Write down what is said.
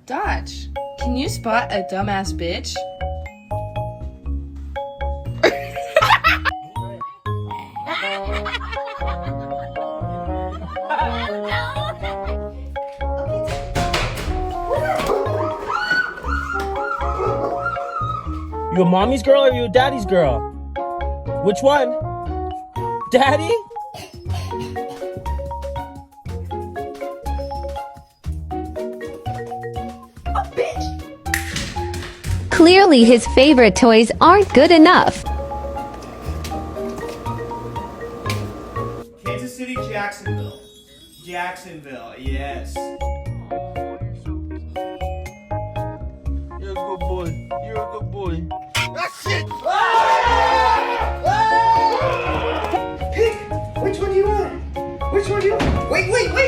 Dodge, can you spot a dumbass bitch? You a mommy's girl or you a daddy's girl? Which one? Daddy? Clearly his favorite toys aren't good enough. Kansas City, Jacksonville. Jacksonville, yes. You're a good boy. You're a good boy. That's it! Pick! Which one do you want? Which one do you want? Wait!